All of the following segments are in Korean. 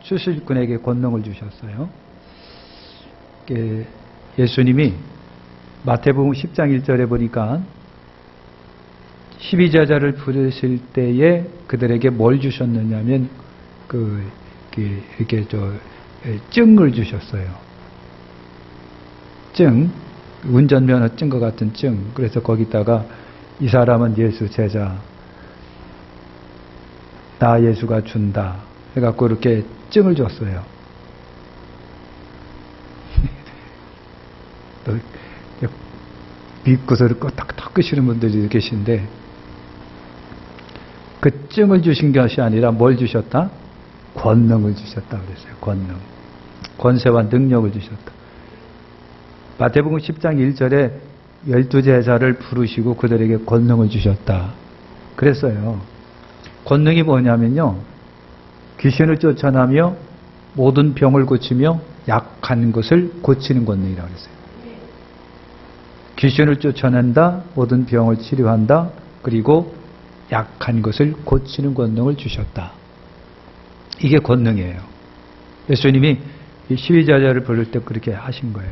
수술꾼에게 권능을 주셨어요. 예수님이 마태복음 10장 1절에 보니까 12제자를 부르실 때에 그들에게 뭘 주셨느냐면 이렇게 증을 주셨어요. 증, 운전면허증과 같은 증. 그래서 거기다가 이 사람은 예수 제자, 나 예수가 준다 해갖고 이렇게 증을 줬어요. 믿고서 딱 끄시는 분들이 계신데, 그 증을 주신 것이 아니라 뭘 주셨다? 권능을 주셨다 그랬어요. 권능. 권세와 능력을 주셨다. 마태복음 10장 1절에 12제자를 부르시고 그들에게 권능을 주셨다 그랬어요. 권능이 뭐냐면요, 귀신을 쫓아내며 모든 병을 고치며 약한 것을 고치는 권능이라고 그랬어요. 귀신을 쫓아낸다, 모든 병을 치료한다, 그리고 약한 것을 고치는 권능을 주셨다. 이게 권능이에요. 예수님이 이 12제자를 부를 때 그렇게 하신 거예요.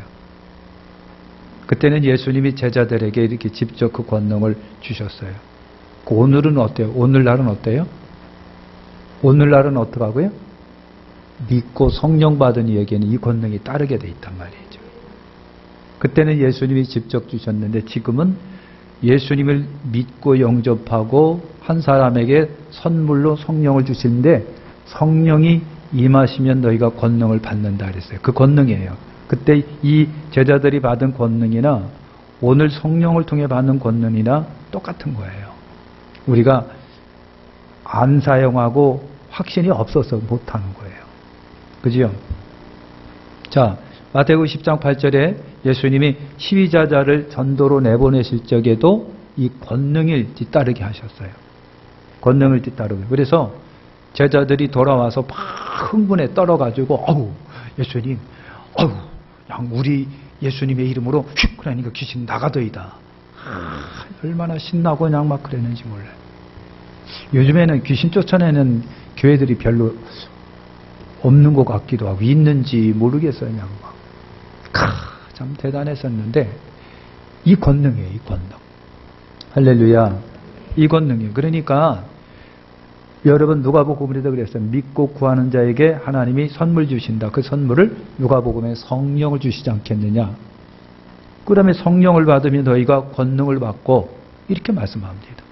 그때는 예수님이 제자들에게 이렇게 직접 그 권능을 주셨어요. 오늘은 어때요? 오늘날은 어때요? 오늘날은 어떡하고요? 믿고 성령 받은 이에게는 이 권능이 따르게 돼 있단 말이죠. 그때는 예수님이 직접 주셨는데 지금은 예수님을 믿고 영접하고 한 사람에게 선물로 성령을 주시는데, 성령이 임하시면 너희가 권능을 받는다 그랬어요. 그 권능이에요. 그때 이 제자들이 받은 권능이나 오늘 성령을 통해 받는 권능이나 똑같은 거예요. 우리가 안 사용하고 확신이 없어서 못하는 거예요. 그죠? 자, 마태복음 10장 8절에 예수님이 12제자를 전도로 내보내실 적에도 이 권능을 뒤따르게 하셨어요. 권능을 뒤따르고. 그래서 제자들이 돌아와서 막 흥분에 떨어가지고, 어우, 예수님, 어우, 그냥 우리 예수님의 이름으로 휙 그러니까 귀신 나가더이다. 얼마나 신나고 그냥 막 그랬는지 몰라요. 요즘에는 귀신 쫓아내는 교회들이 별로 없는 것 같기도 하고, 있는지 모르겠어요. 그냥 막. 참 대단했었는데, 이 권능이에요, 이 권능. 할렐루야. 이 권능이에요. 그러니까, 여러분, 누가복음에도 그랬어요. 믿고 구하는 자에게 하나님이 선물 주신다. 그 선물을 누가복음에 성령을 주시지 않겠느냐. 그 다음에 성령을 받으면 너희가 권능을 받고, 이렇게 말씀합니다.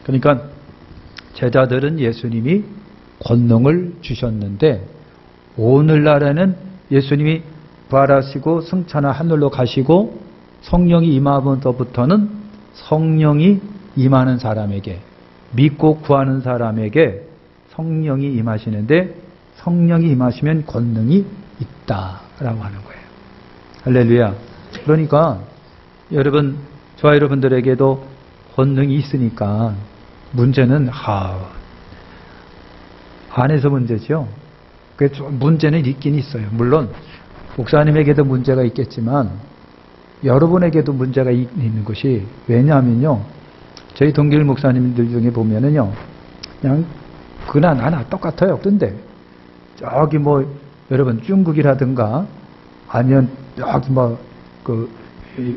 그러니까, 제자들은 예수님이 권능을 주셨는데, 오늘날에는 예수님이 부활하시고 승천하 하늘로 가시고 성령이 임하면서부터는 성령이 임하는 사람에게, 믿고 구하는 사람에게 성령이 임하시는데, 성령이 임하시면 권능이 있다라고 하는 거예요. 할렐루야. 그러니까 여러분, 저와 여러분들에게도 권능이 있으니까 문제는 안에서 문제죠. 문제는 있긴 있어요. 물론 목사님에게도 문제가 있겠지만 여러분에게도 문제가 있는 것이, 왜냐하면요, 저희 동길 목사님들 중에 보면은요, 그냥 그나 나나 똑같아요. 그런데 저기 여러분 중국이라든가 아니면 여기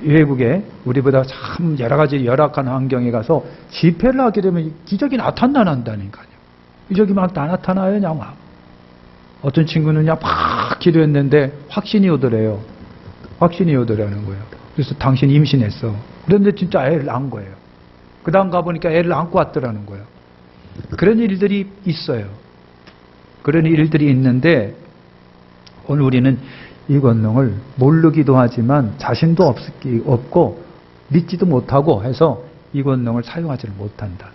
외국에 우리보다 참 여러 가지 열악한 환경에 가서 집회를 하게 되면 기적이 나타난다니까요. 기적이 막 나타나요. 그냥 막. 어떤 친구는 그냥 막 기도했는데 확신이 오더래요. 확신이 오더라는 거예요. 그래서 당신 임신했어. 그런데 진짜 애를 낳은 거예요. 그 다음 가보니까 애를 안고 왔더라는 거예요. 그런 일들이 있어요. 그런 일들이 있는데, 오늘 우리는 이 권능을 모르기도 하지만 자신도 없고 믿지도 못하고 해서 이 권능을 사용하지를 못한다.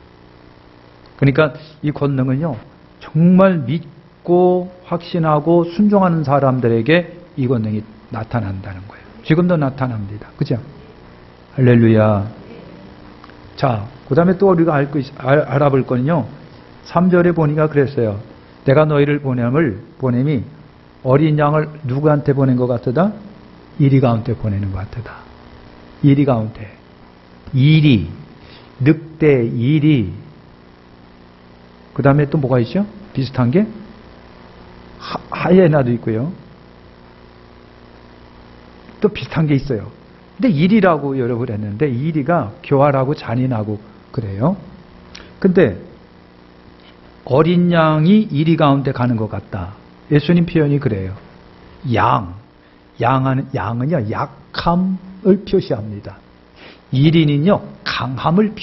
그러니까 이 권능은요, 정말 믿고 확신하고 순종하는 사람들에게 이 권능이 나타난다는 거예요. 지금도 나타납니다. 그죠? 할렐루야. 자, 그 다음에 또 우리가 알아볼 거는요, 3절에 보니까 그랬어요. 내가 너희를 보냄이 어린 양을 누구한테 보낸 것 같으다? 이리 가운데 보내는 것 같으다. 이리 가운데. 이리, 늑대, 이리. 그 다음에 또 뭐가 있죠? 비슷한 게? 하이에나도 있고요. 또 비슷한 게 있어요. 근데 이리라고 여러분 했는데 이리가 교활하고 잔인하고 그래요. 근데 어린 양이 이리 가운데 가는 것 같다. 예수님 표현이 그래요. 양은요 약함을 표시합니다. 이리는요 강함을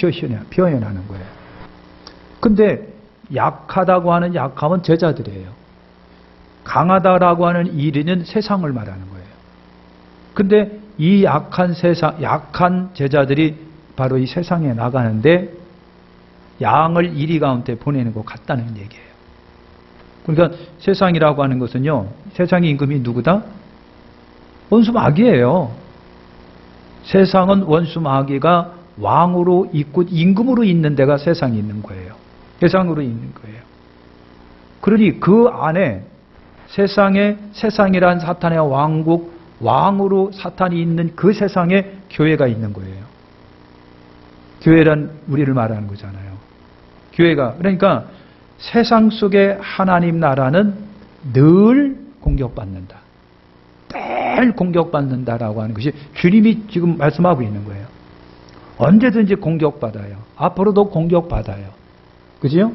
표현하는 거예요. 근데 약하다고 하는 약함은 제자들이에요. 강하다라고 하는 이리는 세상을 말하는 거예요. 근데 이 약한 제자들이 바로 이 세상에 나가는데 양을 이리 가운데 보내는 것 같다는 얘기예요. 그러니까 세상이라고 하는 것은요, 세상의 임금이 누구다? 원수 마귀예요. 세상은 원수 마귀가 왕으로 있고 임금으로 있는 데가 세상이 있는 거예요. 세상으로 있는 거예요. 그러니 그 안에 세상이란 사탄의 왕국, 왕으로 사탄이 있는 그 세상에 교회가 있는 거예요. 교회란 우리를 말하는 거잖아요. 교회가, 그러니까 세상 속의 하나님 나라는 늘 공격받는다. 늘 공격받는다라고 하는 것이 주님이 지금 말씀하고 있는 거예요. 언제든지 공격받아요. 앞으로도 공격받아요. 그죠?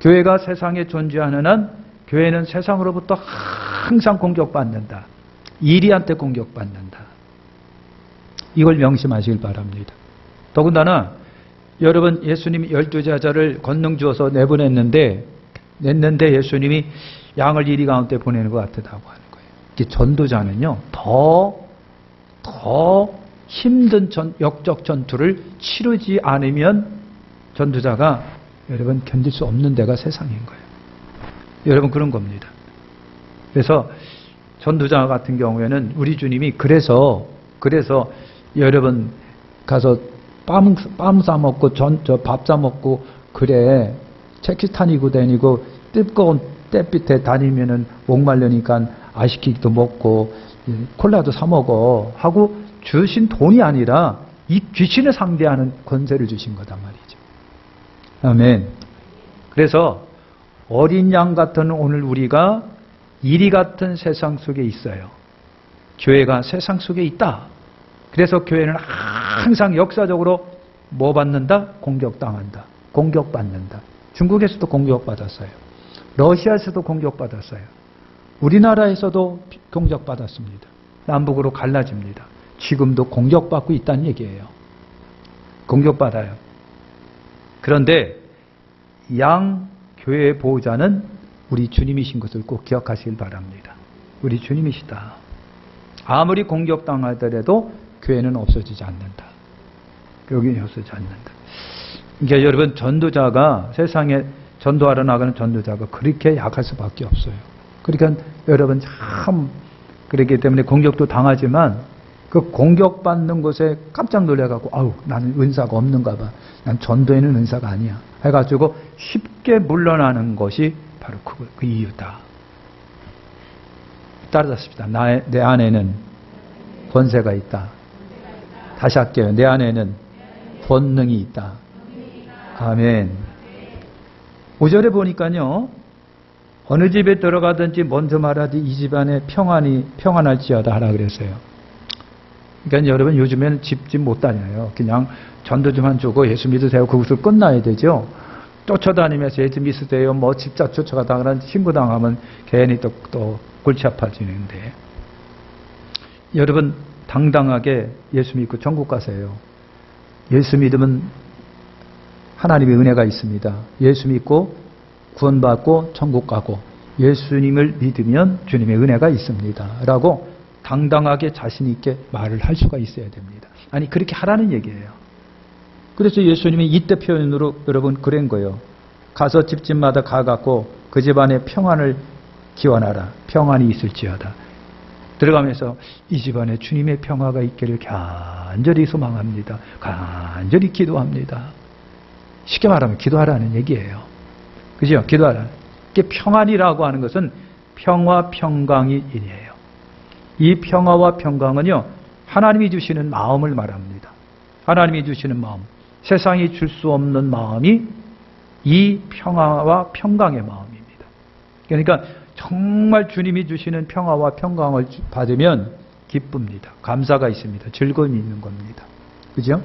교회가 세상에 존재하는 한 교회는 세상으로부터 항상 공격받는다. 이리한테 공격받는다. 이걸 명심하시길 바랍니다. 더군다나 여러분 예수님이 12제자를 권능 주어서 냈는데 예수님이 양을 이리 가운데 보내는 것 같다고 하는 거예요. 전도자는요 더 힘든 역적 전투를 치르지 않으면 전도자가 여러분 견딜 수 없는 데가 세상인 거예요. 여러분 그런 겁니다. 그래서 전도자 같은 경우에는 우리 주님이 그래서 여러분 가서 빵 싸먹고 밥 싸먹고 그래 체키탄 입고 다니고 뜨거운 햇빛에 다니면은 목말르니까 아시키도 먹고 콜라도 사 먹어 하고 주신 돈이 아니라 이 귀신을 상대하는 권세를 주신 거단 말이죠. 아멘. 그래서 어린 양 같은 오늘 우리가 이리 같은 세상 속에 있어요. 교회가 세상 속에 있다. 그래서 교회는 항상 역사적으로 뭐 받는다? 공격당한다. 공격받는다. 중국에서도 공격받았어요. 러시아에서도 공격받았어요. 우리나라에서도 공격받았습니다. 남북으로 갈라집니다. 지금도 공격받고 있다는 얘기예요. 공격받아요. 그런데 양 교회의 보호자는 우리 주님이신 것을 꼭 기억하시길 바랍니다. 우리 주님이시다. 아무리 공격당하더라도 교회는 없어지지 않는다. 여기는 없어지지 않는다. 그러니까 여러분 전도자가 세상에 전도하러 나가는 전도자가 그렇게 약할 수밖에 없어요. 그러니까 여러분 참 그렇기 때문에 공격도 당하지만 그 공격받는 것에 깜짝 놀래가지고 아우 나는 은사가 없는가 봐. 난 전도에는 은사가 아니야. 해가지고 쉽게 물러나는 것이 바로 그 이유다. 따라잡습니다. 내 안에는 권세가 있다. 다시 할게요. 내 안에는 권능이 있다. 아멘. 5절에 보니까요. 어느 집에 들어가든지 먼저 말하되 이 집안에 평안할지어다 하라 그랬어요. 그러니까 여러분 요즘에는 집 못 다녀요. 그냥 전도 좀 한 주고 예수 믿으세요. 그것을 끝나야 되죠. 쫓아다니면서 예수 믿으세요. 뭐 집자 쫓아가다가 그런 신부당하면 괜히 또 골치 아파지는데 여러분 당당하게 예수 믿고 천국 가세요. 예수 믿으면 하나님의 은혜가 있습니다. 예수 믿고 구원받고 천국 가고 예수님을 믿으면 주님의 은혜가 있습니다. 라고 당당하게 자신 있게 말을 할 수가 있어야 됩니다. 아니 그렇게 하라는 얘기예요. 그래서 예수님이 이때 표현으로 여러분 그런 거예요. 가서 집집마다 가갖고 그 집안에 평안을 기원하라. 평안이 있을지어다. 들어가면서 이 집안에 주님의 평화가 있기를 간절히 소망합니다. 간절히 기도합니다. 쉽게 말하면 기도하라는 얘기예요. 그죠? 기도하라. 이게 평안이라고 하는 것은 평화, 평강이 인이에요. 이 평화와 평강은요, 하나님이 주시는 마음을 말합니다. 하나님이 주시는 마음. 세상이 줄 수 없는 마음이 이 평화와 평강의 마음입니다. 그러니까 정말 주님이 주시는 평화와 평강을 받으면 기쁩니다. 감사가 있습니다. 즐거움이 있는 겁니다. 그죠?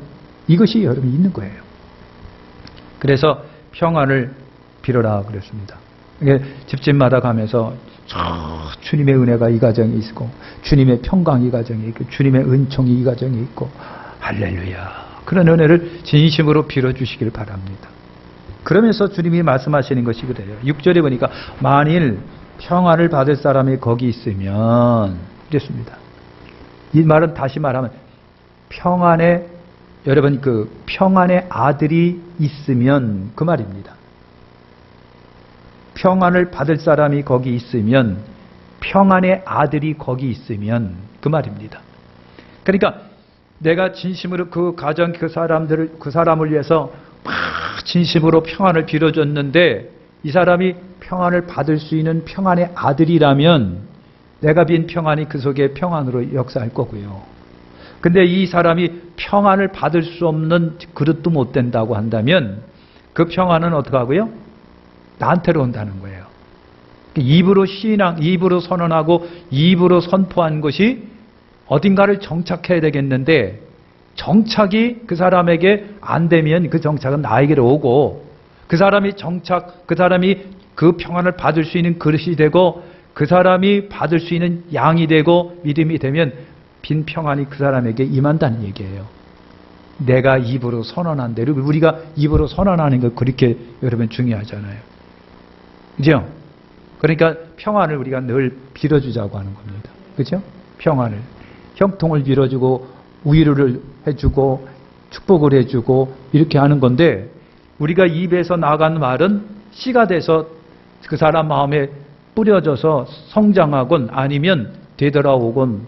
이것이 여러분 있는 거예요. 그래서 평안을 빌어라 그랬습니다. 집집마다 가면서 주님의 은혜가 이 가정에 있고 주님의 평강 이 가정에 있고 주님의 은총이 이 가정에 있고 할렐루야. 그런 은혜를 진심으로 빌어주시길 바랍니다. 그러면서 주님이 말씀하시는 것이 그래요. 6절에 보니까 만일 평안을 받을 사람이 거기 있으면 이랬습니다. 이 말은 다시 말하면 평안의 여러분 그 평안의 아들이 있으면 그 말입니다. 평안을 받을 사람이 거기 있으면 평안의 아들이 거기 있으면 그 말입니다. 그러니까 내가 진심으로 그 가정 그 사람을 위해서 막 진심으로 평안을 빌어줬는데 이 사람이 평안을 받을 수 있는 평안의 아들이라면 내가 빈 평안이 그 속에 평안으로 역사할 거고요. 근데 이 사람이 평안을 받을 수 없는 그릇도 못 된다고 한다면 그 평안은 어떻게 하고요? 나한테로 온다는 거예요. 입으로 입으로 선언하고 입으로 선포한 것이 어딘가를 정착해야 되겠는데 정착이 그 사람에게 안 되면 그 정착은 나에게로 오고 그 사람이 그 평안을 받을 수 있는 그릇이 되고 그 사람이 받을 수 있는 양이 되고 믿음이 되면 빈 평안이 그 사람에게 임한다는 얘기예요. 내가 입으로 선언한 대로 우리가 입으로 선언하는 거 그렇게 여러분 중요하잖아요. 그죠? 그러니까 평안을 우리가 늘 빌어주자고 하는 겁니다. 그죠? 평안을. 형통을 빌어주고 위로를 해주고 축복을 해주고 이렇게 하는 건데 우리가 입에서 나간 말은 씨가 돼서 그 사람 마음에 뿌려져서 성장하건 아니면 되돌아오건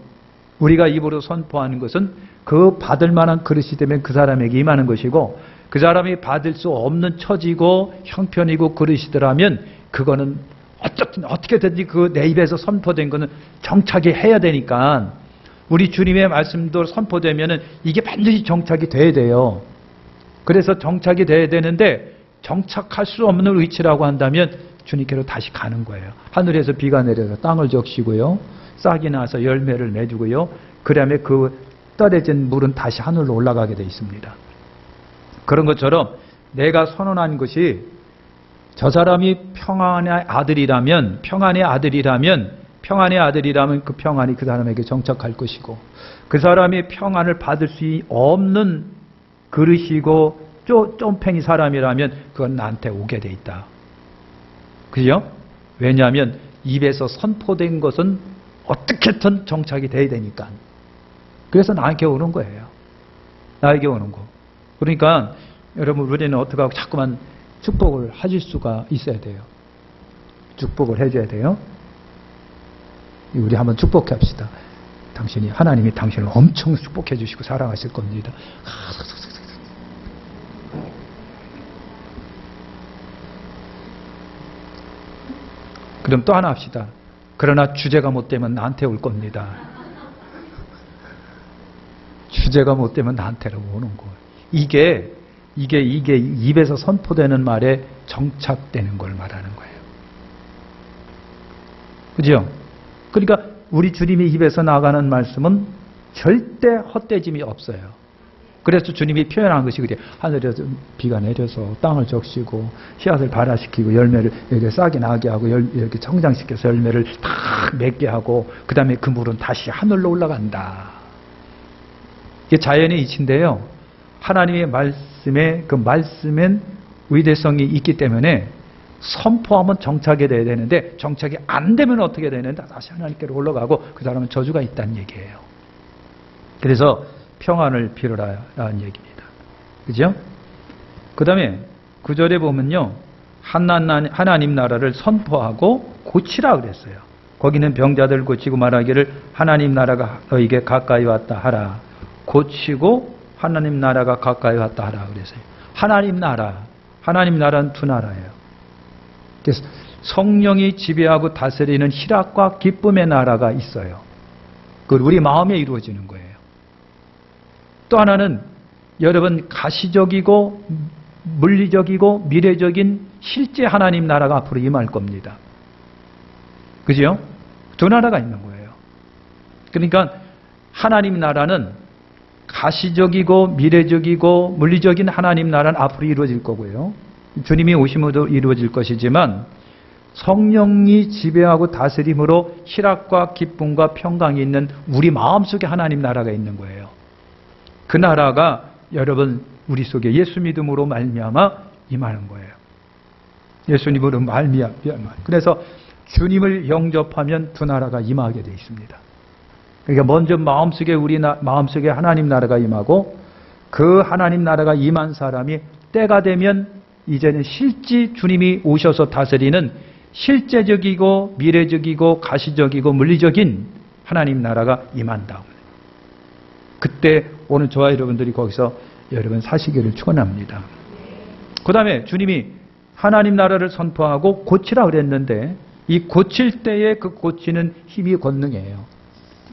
우리가 입으로 선포하는 것은 그 받을 만한 그릇이 되면 그 사람에게 임하는 것이고 그 사람이 받을 수 없는 처지고 형편이고 그릇이더라면 그거는 어떻게든지 그 내 입에서 선포된 거는 정착이 해야 되니까 우리 주님의 말씀도 선포되면은 이게 반드시 정착이 돼야 돼요. 그래서 정착이 돼야 되는데 정착할 수 없는 위치라고 한다면 주님께로 다시 가는 거예요. 하늘에서 비가 내려서 땅을 적시고요. 싹이 나서 열매를 맺고요. 그 다음에 그 떨어진 물은 다시 하늘로 올라가게 되어 있습니다. 그런 것처럼 내가 선언한 것이 저 사람이 평안의 아들이라면 그 평안이 그 사람에게 정착할 것이고 그 사람이 평안을 받을 수 없는 그릇이고 쫌팽이 사람이라면 그건 나한테 오게 돼 있다. 그죠? 왜냐하면 입에서 선포된 것은 어떻게든 정착이 돼야 되니까. 그래서 나에게 오는 거예요. 나에게 오는 거. 그러니까 여러분 우리는 어떻게 하고 자꾸만 축복을 하실 수가 있어야 돼요. 축복을 해줘야 돼요. 우리 한번 축복합시다. 하나님이 당신을 엄청 축복해 주시고 사랑하실 겁니다. 그럼 또 하나 합시다. 그러나 주제가 못 되면 나한테 올 겁니다. 주제가 못 되면 나한테로 오는 거예요. 이게 입에서 선포되는 말에 정착되는 걸 말하는 거예요. 그죠? 그러니까 우리 주님이 입에서 나가는 말씀은 절대 헛되짐이 없어요. 그래서 주님이 표현한 것이 그래요. 하늘에서 비가 내려서 땅을 적시고 씨앗을 발화시키고 열매를 이렇게 싹이 나게 하고 이렇게 성장시켜서 열매를 딱 맺게 하고 그 다음에 그 물은 다시 하늘로 올라간다. 이게 자연의 이치인데요. 하나님의 그 말씀엔 위대성이 있기 때문에 선포하면 정착이 돼야 되는데 정착이 안 되면 어떻게 되는데 다시 하나님께로 올라가고 그 사람은 저주가 있다는 얘기예요. 그래서 평안을 빌어라라는 얘기입니다. 그죠? 그 다음에 9절에 보면요. 하나님 나라를 선포하고 고치라 그랬어요. 거기는 병자들 고치고 말하기를 하나님 나라가 너에게 가까이 왔다 하라. 고치고 하나님 나라가 가까이 왔다 하라 그랬어요. 하나님 나라는 두 나라예요. 그래서 성령이 지배하고 다스리는 희락과 기쁨의 나라가 있어요. 그걸 우리 마음에 이루어지는 거예요. 또 하나는 여러분 가시적이고 물리적이고 미래적인 실제 하나님 나라가 앞으로 임할 겁니다. 그죠? 두 나라가 있는 거예요. 그러니까 하나님 나라는 가시적이고 미래적이고 물리적인 하나님 나라는 앞으로 이루어질 거고요. 주님이 오심으로 이루어질 것이지만 성령이 지배하고 다스림으로 희락과 기쁨과 평강이 있는 우리 마음속에 하나님 나라가 있는 거예요. 그 나라가 여러분 우리 속에 예수 믿음으로 말미암아 임하는 거예요. 예수님으로 말미암아. 그래서 주님을 영접하면 두 나라가 임하게 되어 있습니다. 그러니까 먼저 마음속에 마음속에 하나님 나라가 임하고 그 하나님 나라가 임한 사람이 때가 되면 이제는 실제 주님이 오셔서 다스리는 실제적이고 미래적이고 가시적이고 물리적인 하나님 나라가 임한다. 그때 오늘 저와 여러분들이 거기서 여러분 사시기를 축원합니다. 그 다음에 주님이 하나님 나라를 선포하고 고치라 그랬는데 이 고칠 때에 그 고치는 힘이 권능이에요.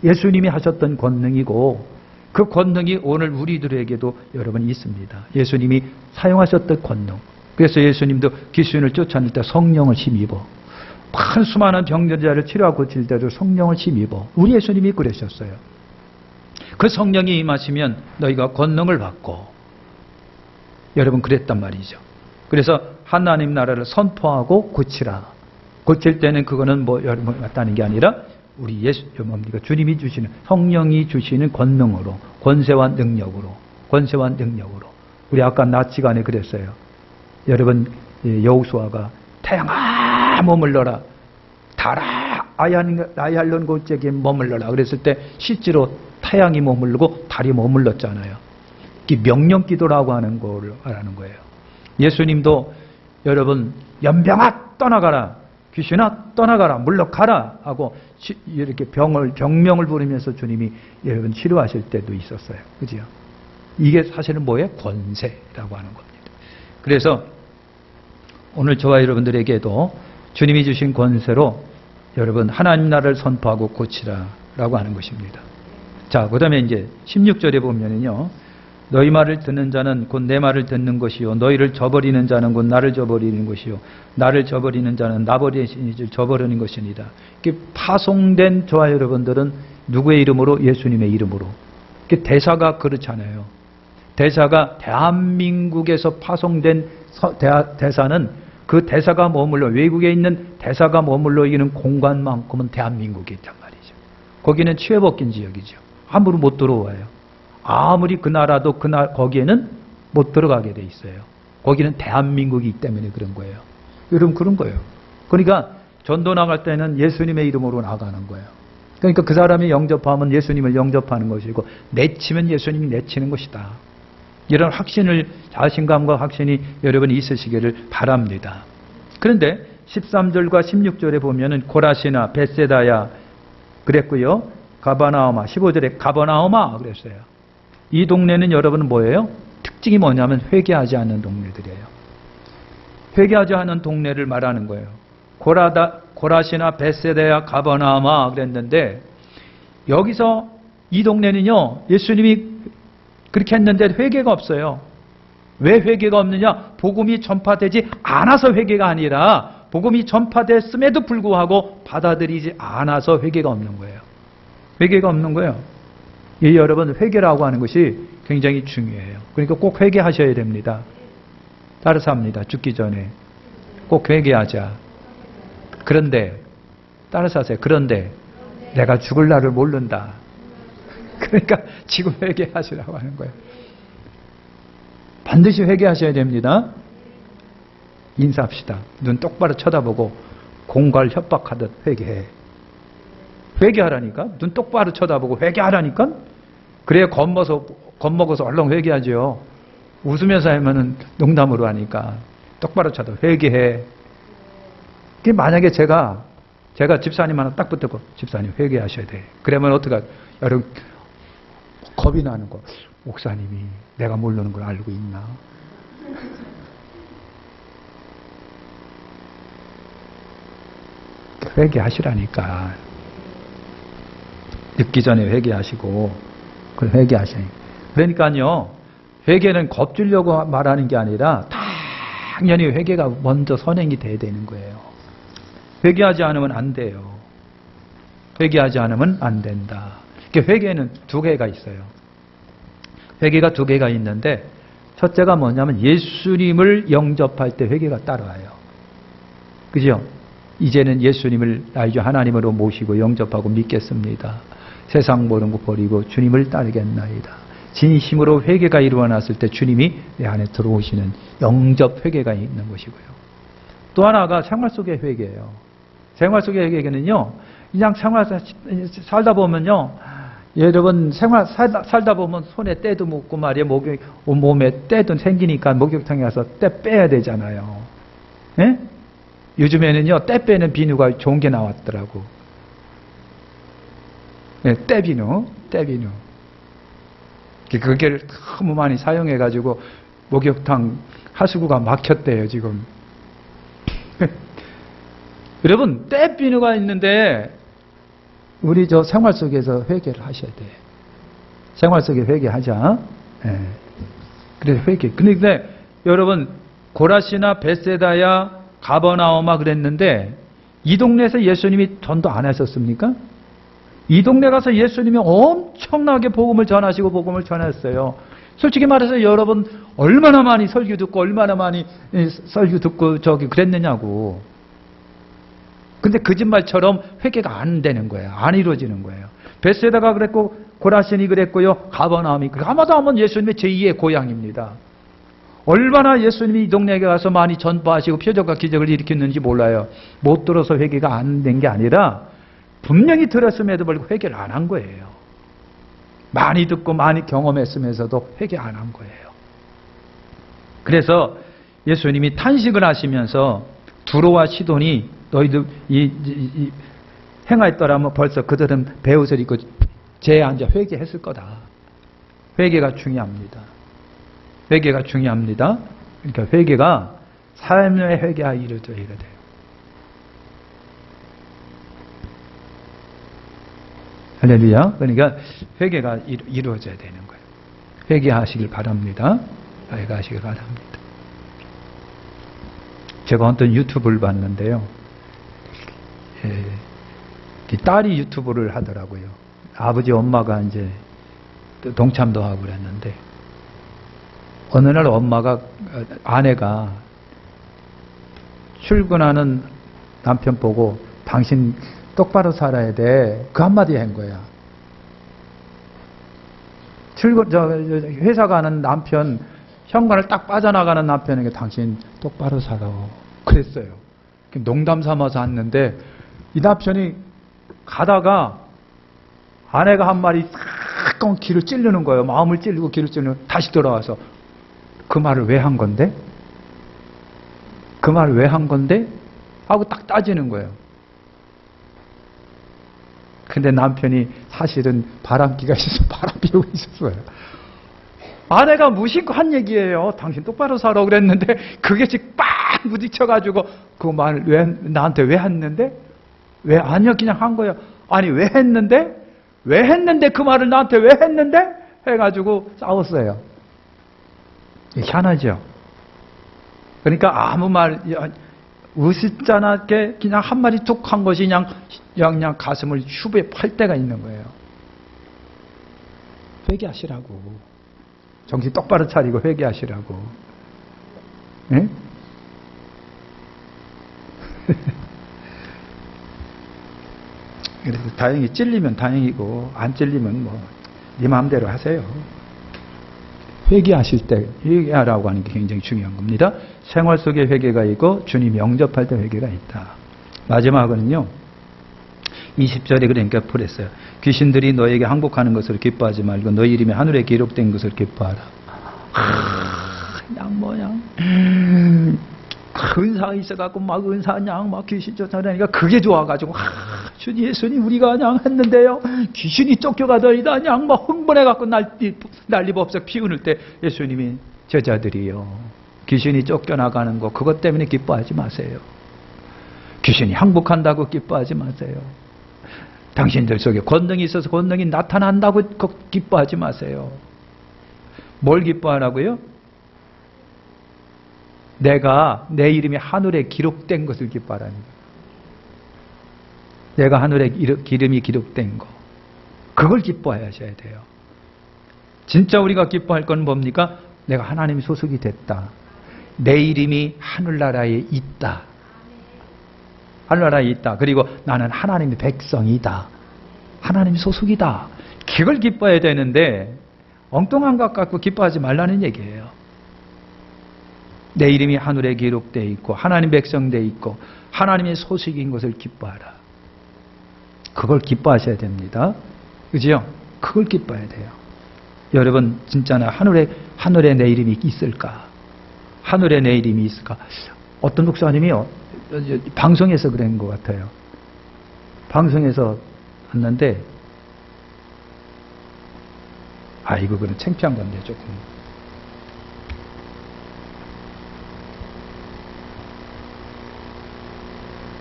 예수님이 하셨던 권능이고 그 권능이 오늘 우리들에게도 여러분 있습니다. 예수님이 사용하셨던 권능. 그래서 예수님도 귀신을 쫓아낼 때 성령을 힘입어. 큰 수많은 병자를 치료하고 고칠 때도 성령을 힘입어. 우리 예수님이 그러셨어요. 그 성령이 임하시면 너희가 권능을 받고 여러분 그랬단 말이죠. 그래서 하나님 나라를 선포하고 고치라. 고칠 때는 그거는 뭐 여러분 같다는 게 아니라 우리 뭡니까? 주님이 주시는 성령이 주시는 권능으로 권세와 능력으로 우리 아까 낮 시간에 그랬어요. 여러분 여호수아가 태양아 머물러라 달아 아얄론 골짜기에 머물러라 그랬을 때 실제로 태양이 머물르고 달이 머물렀잖아요. 이게 명령 기도라고 하는 걸 말하는 거예요. 예수님도 여러분 연병아 떠나가라 귀신아 떠나가라 물러가라 하고 이렇게 병명을 부르면서 주님이 여러분 치료하실 때도 있었어요. 그죠? 이게 사실은 뭐예요? 권세라고 하는 겁니다. 그래서 오늘 저와 여러분들에게도 주님이 주신 권세로 여러분 하나님 나라를 선포하고 고치라라고 하는 것입니다. 자, 그 다음에 이제 16절에 보면은요. 너희 말을 듣는 자는 곧 내 말을 듣는 것이요 너희를 저버리는 자는 곧 나를 저버리는 것이요 나를 저버리는 자는 나 버리는 저버리는 것이니라. 이렇게 파송된 저와 여러분들은 누구의 이름으로? 예수님의 이름으로. 이렇게 대사가 그렇잖아요. 대사가 대한민국에서 파송된 대사는 그 대사가 머물러 외국에 있는 대사가 머물러 있는 공간만큼은 대한민국에 있단 말이죠. 거기는 취해벗긴 지역이죠. 함부로 못 들어와요. 아무리 그 나라도 거기에는 못 들어가게 돼 있어요. 거기는 대한민국이기 때문에 그런 거예요. 여러분 그런 거예요. 그러니까 전도 나갈 때는 예수님의 이름으로 나가는 거예요. 그러니까 그 사람이 영접하면 예수님을 영접하는 것이고 내치면 예수님이 내치는 것이다. 이런 확신을 자신감과 확신이 여러분이 있으시기를 바랍니다. 그런데 13절과 16절에 보면은 고라시나 벳세다야 그랬고요. 가버나움아 15절에 가버나움아 그랬어요. 이 동네는 여러분 뭐예요? 특징이 뭐냐면 회개하지 않는 동네들이에요. 회개하지 않는 동네를 말하는 거예요. 고라시나 벳세다야 가버나움아 그랬는데 여기서 이 동네는요. 예수님이 그렇게 했는데 회개가 없어요. 왜 회개가 없느냐? 복음이 전파되지 않아서 회개가 아니라 복음이 전파됐음에도 불구하고 받아들이지 않아서 회개가 없는 거예요. 회개가 없는 거예요. 이 여러분 회개라고 하는 것이 굉장히 중요해요. 그러니까 꼭 회개하셔야 됩니다. 따라서 합니다. 죽기 전에 꼭 회개하자. 그런데 따라서 하세요. 그런데 내가 죽을 날을 모른다. 그러니까 지금 회개하시라고 하는 거예요. 반드시 회개하셔야 됩니다. 인사합시다. 눈 똑바로 쳐다보고 공갈 협박하듯 회개해. 회개하라니까? 눈 똑바로 쳐다보고 회개하라니까? 그래야 겁먹어서 얼른 회개하죠. 웃으면서 하면은 농담으로 하니까 똑바로 쳐다보고 회개해. 그게 만약에 제가 집사님 하나 딱 붙들고 집사님 회개하셔야 돼. 그러면 어떡하? 여러분 겁이 나는 거. 목사님이 내가 모르는 걸 알고 있나? 회개하시라니까. 늦기 전에 회개하시고 그걸 회개하시니. 그러니까요. 회개는 겁주려고 말하는 게 아니라 당연히 회개가 먼저 선행이 돼야 되는 거예요. 회개하지 않으면 안 돼요. 회개하지 않으면 안 된다. 회개는 두 개가 있어요. 회개가 두 개가 있는데 첫째가 뭐냐면 예수님을 영접할 때 회개가 따라와요. 그죠? 이제는 예수님을 나의 주 하나님으로 모시고 영접하고 믿겠습니다. 세상 모든 거 버리고 주님을 따르겠나이다. 진심으로 회개가 이루어났을 때 주님이 내 안에 들어오시는 영접 회개가 있는 것이고요. 또 하나가 생활 속의 회개예요. 생활 속의 회개는요, 그냥 생활 살다 보면요, 여러분 생활 살다 보면 손에 때도 묻고 말이에요. 몸에 때도 생기니까 목욕탕에 가서 때 빼야 되잖아요. 예? 요즘에는요, 때 빼는 비누가 좋은 게 나왔더라고. 예, 때비누. 그게 너무 많이 사용해가지고 목욕탕 하수구가 막혔대요, 지금. 여러분, 때비누가 있는데 우리 저 생활 속에서 회개를 하셔야 돼. 생활 속에 회개하자. 예. 그래서 회개. 근데 여러분, 고라시나 베세다야 가버나움아 그랬는데 이 동네에서 예수님이 전도 안 하셨습니까? 이 동네 가서 예수님이 엄청나게 복음을 전하시고 복음을 전했어요. 솔직히 말해서 여러분 얼마나 많이 설교 듣고 얼마나 많이 설교 듣고 그랬느냐고. 근데 거짓말처럼 회개가 안 되는 거예요. 안 이루어지는 거예요. 베세다가 그랬고 고라신이 그랬고요. 가버나움이 가버나움은 예수님의 제2의 고향입니다. 얼마나 예수님이 이 동네에 가서 많이 전파하시고 표적과 기적을 일으켰는지 몰라요. 못 들어서 회개가 안 된 게 아니라 분명히 들었음에도 불구하고 회개를 안 한 거예요. 많이 듣고 많이 경험했으면서도 회개 안 한 거예요. 그래서 예수님이 탄식을 하시면서 두로와 시돈이 너희들 행하였더라면 벌써 그들은 베옷을 입고 제에 앉아 회개했을 거다. 회개가 중요합니다. 회개가 중요합니다. 그러니까 회개가 삶의 회개가 이루어져야 돼요. 할렐루야. 그러니까 회개가 이루어져야 되는 거예요. 회개하시길 바랍니다. 회개하시길 바랍니다. 제가 어떤 유튜브를 봤는데요. 딸이 유튜브를 하더라고요. 아버지 엄마가 이제 동참도 하고 그랬는데 어느 날 아내가 출근하는 남편 보고 당신 똑바로 살아야 돼. 그 한마디 한 거야. 회사 가는 남편, 현관을 딱 빠져나가는 남편에게 당신 똑바로 살아. 그랬어요. 농담 삼아서 했는데 이 남편이 가다가 아내가 한 말이 싹 귀를 찌르는 거예요. 마음을 찔리고 귀를 찌르는 다시 돌아와서 그 말을 왜 한 건데? 그 말을 왜 한 건데? 하고 딱 따지는 거예요. 근데 남편이 사실은 바람기가 있어서 바람 피우고 있었어요. 아내가 무심코 한 얘기예요. 당신 똑바로 살아 그랬는데 그게 지금 빵 부딪혀가지고 그 말을 나한테 왜 했는데? 왜 아니요 그냥 한 거예요. 아니 왜 했는데? 왜 했는데 그 말을 나한테 왜 했는데? 해가지고 싸웠어요. 희한하죠. 그러니까 아무 말 으스짠하게 그냥 한 마디 툭 한 것이 그냥 가슴을 슈브에 팔 때가 있는 거예요. 회개하시라고. 정신 똑바로 차리고 회개하시라고. 네? 그래서 다행히 찔리면 다행이고 안 찔리면 네 마음대로 하세요. 회개하실 때 회개하라고 하는 게 굉장히 중요한 겁니다. 생활 속에 회개가 있고 주님 영접할 때 회개가 있다. 마지막은요. 20절에 그러니까 그랬어요. 귀신들이 너에게 항복하는 것을 기뻐하지 말고 너희 이름이 하늘에 기록된 것을 기뻐하라. 은사가 있어갖고 막 은사 막 귀신 쫓아내니까 그게 좋아가지고 주님 예수님 우리가 했는데요 귀신이 쫓겨가더이다 막 흥분해갖고 난리 법석 피우는 때 예수님이 제자들이요 귀신이 쫓겨나가는 거 그것 때문에 기뻐하지 마세요. 귀신이 항복한다고 기뻐하지 마세요. 당신들 속에 권능이 있어서 권능이 나타난다고 기뻐하지 마세요. 뭘 기뻐하라고요? 내 이름이 하늘에 기록된 것을 기뻐하라는 거예요. 내가 하늘에 기름이 기록된 거. 그걸 기뻐하셔야 돼요. 진짜 우리가 기뻐할 건 뭡니까? 내가 하나님의 소속이 됐다. 내 이름이 하늘나라에 있다. 하늘나라에 있다. 그리고 나는 하나님의 백성이다. 하나님의 소속이다. 그걸 기뻐해야 되는데 엉뚱한 것 갖고 기뻐하지 말라는 얘기예요. 내 이름이 하늘에 기록되어 있고 하나님 백성되어 있고 하나님의 소식인 것을 기뻐하라. 그걸 기뻐하셔야 됩니다. 그죠? 그걸 기뻐해야 돼요. 여러분 진짜나 하늘에 내 이름이 있을까? 하늘에 내 이름이 있을까? 어떤 목사님이요 방송에서 그런 것 같아요. 방송에서 왔는데 이거 그건 창피한 건데 조금.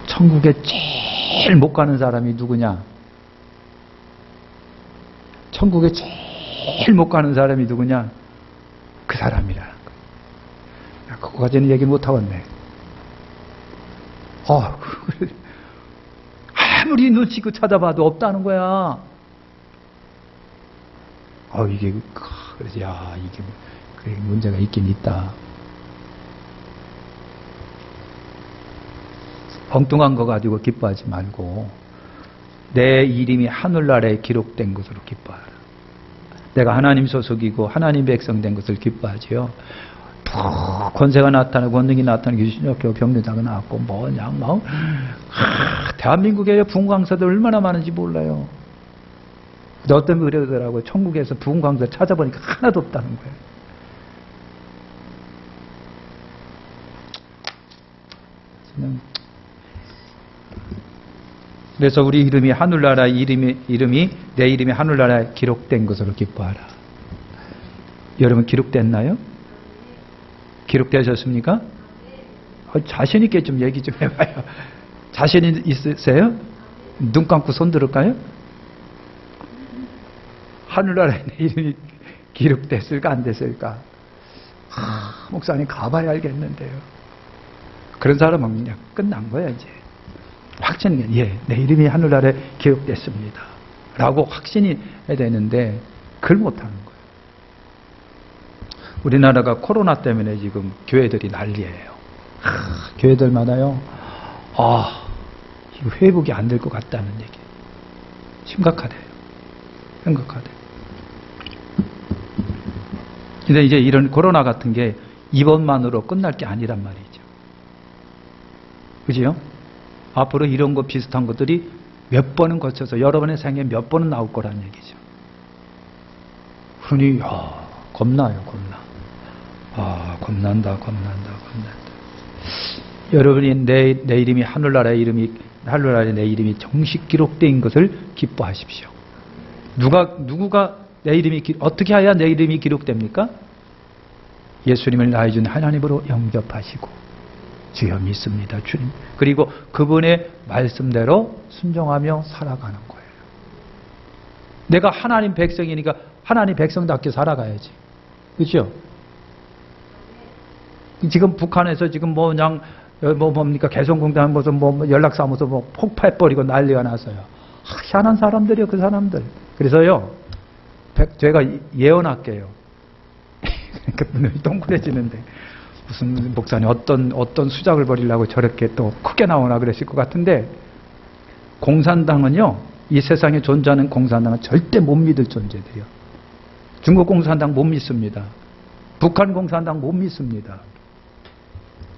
천국에 제일 못 가는 사람이 누구냐? 천국에 제일 못 가는 사람이 누구냐? 그 사람이라는 거예요. 그거까지는 얘기 못 하겠네. 아무리 눈치고 찾아봐도 없다는 거야. 이게 그래서 이게 그래 문제가 있긴 있다. 엉뚱한 거 가지고 기뻐하지 말고 내 이름이 하늘나라에 기록된 것으로 기뻐하라. 내가 하나님 소속이고 하나님 백성된 것을 기뻐하지요. 권세가 나타나고 권능이 나타나고 귀신력교 병내자가 나왔고 대한민국에 부흥 강사들 얼마나 많은지 몰라요. 근데 어떤 분이 그러더라고요. 천국에서 부흥 강사 찾아보니까 하나도 없다는 거예요. 그래서 우리 이름이 하늘나라 이름이 내 이름이 하늘나라에 기록된 것으로 기뻐하라. 여러분 기록됐나요? 기록되셨습니까? 자신 있게 좀 얘기 좀 해봐요. 자신 있으세요? 눈 감고 손 들을까요? 하늘나라에 내 이름이 기록됐을까 안 됐을까? 목사님 가봐야 알겠는데요. 그런 사람은 그냥 끝난 거야 이제. 확신이 내 이름이 하늘나라에 기록됐습니다. 라고 확신이 해야 되는데 그걸 못하는 거예요. 우리나라가 코로나 때문에 지금 교회들이 난리예요. 교회들마다요. 이거 회복이 안 될 것 같다는 얘기. 심각하대요. 심각하대요. 근데 이제 이런 코로나 같은 게 이번만으로 끝날 게 아니란 말이죠. 그지요? 앞으로 이런 거 비슷한 것들이 몇 번은 거쳐서 여러분의 생에 몇 번은 나올 거란 얘기죠. 그러니 겁나요. 겁난다. 여러분이 내 이름이 하늘나라에 내 이름이 정식 기록된 것을 기뻐하십시오. 누구가 내 이름이 어떻게 해야 내 이름이 기록됩니까? 예수님을 나의 주 하나님으로 영접하시고 주여 믿습니다. 주님. 그리고 그분의 말씀대로 순종하며 살아가는 거예요. 내가 하나님 백성이니까 하나님 백성답게 살아가야지. 그렇죠? 지금 북한에서 지금 뭡니까 개성공단 무슨 연락사무소 폭파해버리고 난리가 났어요. 희한한 사람들이요, 그 사람들. 그래서요, 제가 예언할게요. 그러니까 눈이 동그래지는데. 무슨 목사님 어떤 수작을 벌이려고 저렇게 또 크게 나오나 그랬을 것 같은데 공산당은요 이 세상에 존재하는 공산당은 절대 못 믿을 존재들이요. 중국 공산당 못 믿습니다. 북한 공산당 못 믿습니다.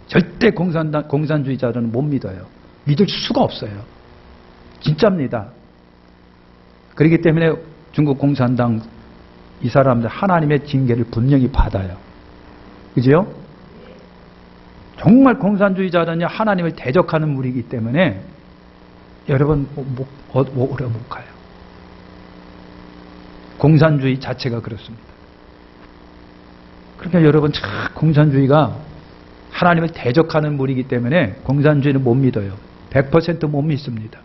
절대 공산주의자들은 못 믿어요. 믿을 수가 없어요. 진짜입니다. 그렇기 때문에 중국 공산당 이 사람들 하나님의 징계를 분명히 받아요. 그죠? 정말 공산주의자는 하나님을 대적하는 무리이기 때문에 여러분 오래 못 가요. 공산주의 자체가 그렇습니다. 그러니까 여러분 공산주의가 하나님을 대적하는 무리이기 때문에 공산주의는 못 믿어요. 100% 못 믿습니다.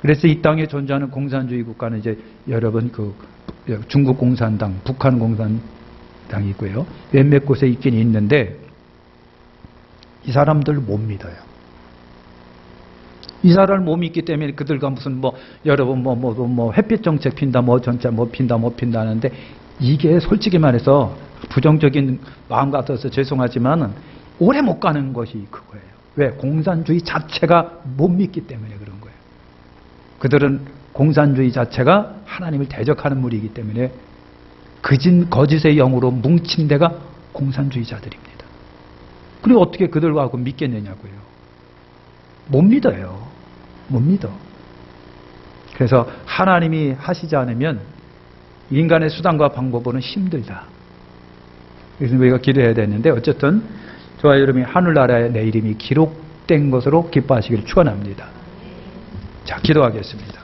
그래서 이 땅에 존재하는 공산주의 국가는 이제 여러분 중국 공산당, 북한 공산당이고요. 몇몇 곳에 있긴 있는데 이 사람들 못 믿어요. 이스라엘을 못 믿기 때문에 그들과 무슨 여러분 햇빛 정책 핀다 전체 핀다 하는데 이게 솔직히 말해서 부정적인 마음 같아서 죄송하지만 오래 못 가는 것이 그거예요. 왜? 공산주의 자체가 못 믿기 때문에 그런 거예요. 그들은 공산주의 자체가 하나님을 대적하는 무리이기 때문에 거짓의 영으로 뭉친 데가 공산주의자들입니다. 그리고 어떻게 그들과 하고 믿겠느냐고요. 못 믿어요. 못 믿어. 그래서 하나님이 하시지 않으면 인간의 수단과 방법으로는 힘들다. 그래서 우리가 기도해야 되는데 어쨌든 저와 여러분이 하늘나라에 내 이름이 기록된 것으로 기뻐하시기를 축원합니다. 자, 기도하겠습니다.